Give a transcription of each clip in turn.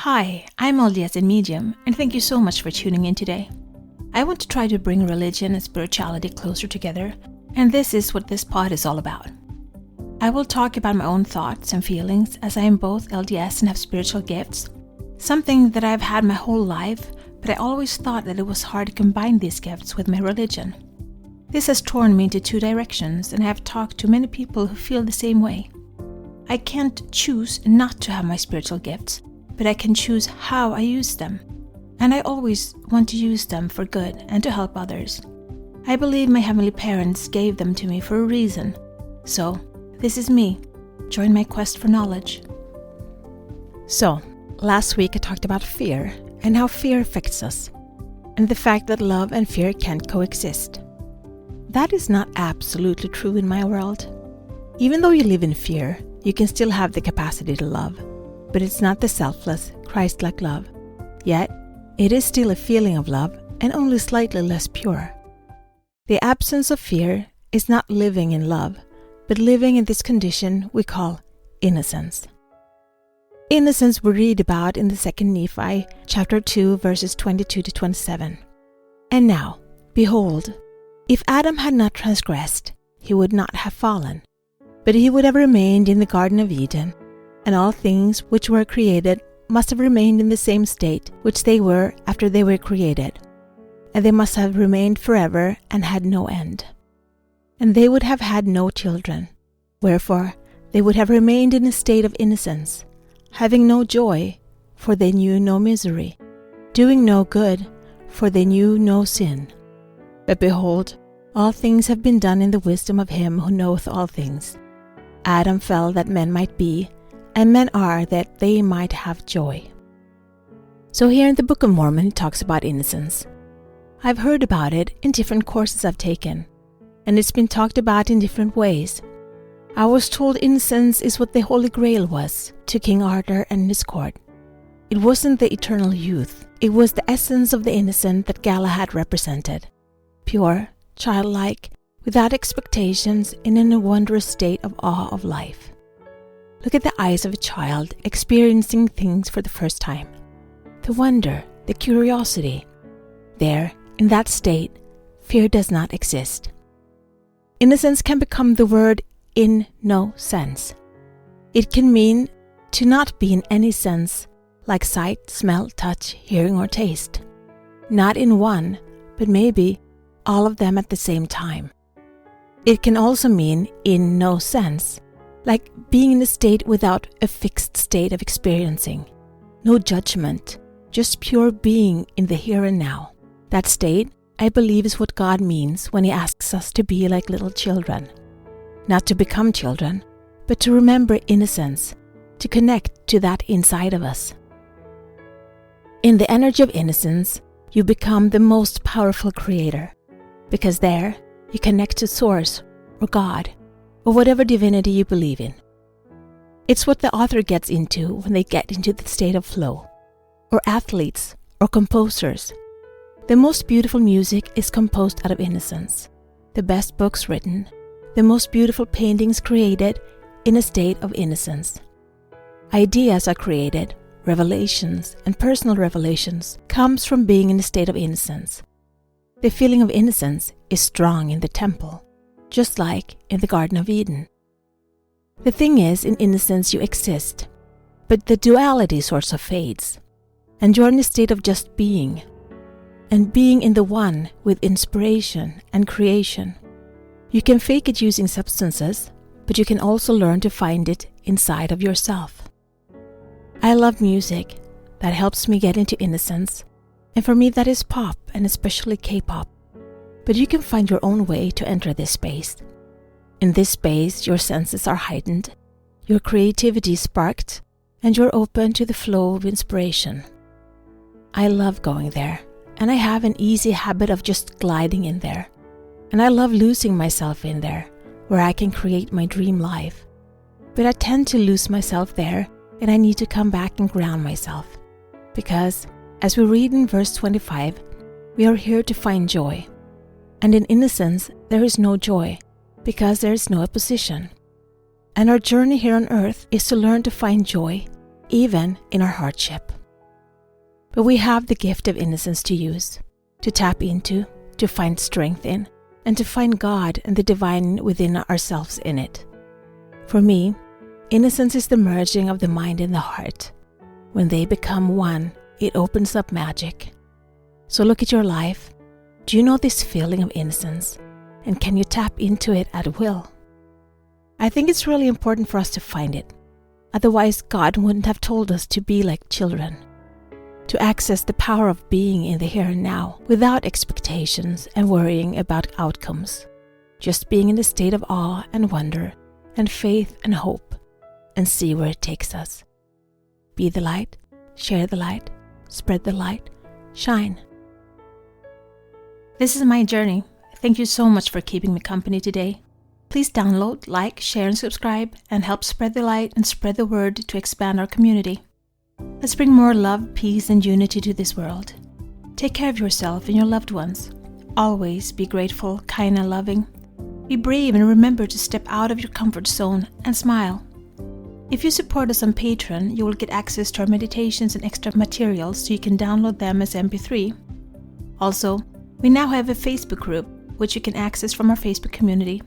Hi, I'm LDS in Medium, and thank you so much for tuning in today. I want to try to bring religion and spirituality closer together, and this is what this pod is all about. I will talk about my own thoughts and feelings as I am both LDS and have spiritual gifts, something that I've had my whole life, but I always thought that it was hard to combine these gifts with my religion. This has torn me into two directions, and I have talked to many people who feel the same way. I can't choose not to have my spiritual gifts, but I can choose how I use them. And I always want to use them for good and to help others. I believe my heavenly parents gave them to me for a reason. So, this is me. Join my quest for knowledge. So, last week I talked about fear and how fear affects us, and the fact that love and fear can't coexist. That is not absolutely true in my world. Even though you live in fear, you can still have the capacity to love, but it's not the selfless, Christ-like love. Yet, it is still a feeling of love and only slightly less pure. The absence of fear is not living in love, but living in this condition we call innocence. Innocence we read about in the 2nd Nephi, chapter 2, verses 22 to 27. And now, behold, if Adam had not transgressed, he would not have fallen, but he would have remained in the Garden of Eden, and all things which were created must have remained in the same state which they were after they were created, and they must have remained forever and had no end. And they would have had no children, wherefore they would have remained in a state of innocence, having no joy, for they knew no misery, doing no good, for they knew no sin. But behold, all things have been done in the wisdom of him who knoweth all things. Adam fell that men might be, and men are that they might have joy. So here in the Book of Mormon it talks about innocence. I've heard about it in different courses I've taken, and it's been talked about in different ways. I was told innocence is what the Holy Grail was to King Arthur and his court. It wasn't the eternal youth, it was the essence of the innocent that Galahad represented. Pure, childlike, without expectations, and in a wondrous state of awe of life. Look at the eyes of a child experiencing things for the first time. The wonder, the curiosity. There, in that state, fear does not exist. Innocence can become the word in no sense. It can mean to not be in any sense, like sight, smell, touch, hearing, or taste. Not in one, but maybe all of them at the same time. It can also mean in no sense, like being in a state without a fixed state of experiencing. No judgment, just pure being in the here and now. That state, I believe, is what God means when He asks us to be like little children. Not to become children, but to remember innocence, to connect to that inside of us. In the energy of innocence, you become the most powerful creator, because there you connect to Source or God, or whatever divinity you believe in. It's what the author gets into when they get into the state of flow, or athletes, or composers. The most beautiful music is composed out of innocence, the best books written, the most beautiful paintings created in a state of innocence. Ideas are created, revelations and personal revelations comes from being in a state of innocence. The feeling of innocence is strong in the temple, just like in the Garden of Eden. The thing is, in innocence you exist, but the duality sort of fades, and you're in a state of just being, and being in the one with inspiration and creation. You can fake it using substances, but you can also learn to find it inside of yourself. I love music. That helps me get into innocence, and for me that is pop, and especially K-pop. But you can find your own way to enter this space. In this space, your senses are heightened, your creativity sparked, and you're open to the flow of inspiration. I love going there, and I have an easy habit of just gliding in there. And I love losing myself in there, where I can create my dream life. But I tend to lose myself there, and I need to come back and ground myself. Because, as we read in verse 25, we are here to find joy. And in innocence, there is no joy, because there is no opposition. And our journey here on earth is to learn to find joy, even in our hardship. But we have the gift of innocence to use, to tap into, to find strength in, and to find God and the divine within ourselves in it. For me, innocence is the merging of the mind and the heart. When they become one, it opens up magic. So look at your life. Do you know this feeling of innocence? And can you tap into it at will? I think it's really important for us to find it. Otherwise, God wouldn't have told us to be like children. To access the power of being in the here and now, without expectations and worrying about outcomes. Just being in a state of awe and wonder, and faith and hope, and see where it takes us. Be the light, share the light, spread the light, shine. This is my journey. Thank you so much for keeping me company today. Please download, like, share, and subscribe, and help spread the light and spread the word to expand our community. Let's bring more love, peace, and unity to this world. Take care of yourself and your loved ones. Always be grateful, kind, and loving. Be brave and remember to step out of your comfort zone and smile. If you support us on Patreon, you will get access to our meditations and extra materials so you can download them as MP3. Also, we now have a Facebook group, which you can access from our Facebook community.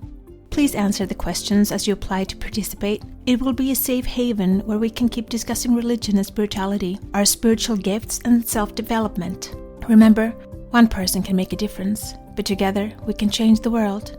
Please answer the questions as you apply to participate. It will be a safe haven where we can keep discussing religion and spirituality, our spiritual gifts, and self-development. Remember, one person can make a difference, but together we can change the world.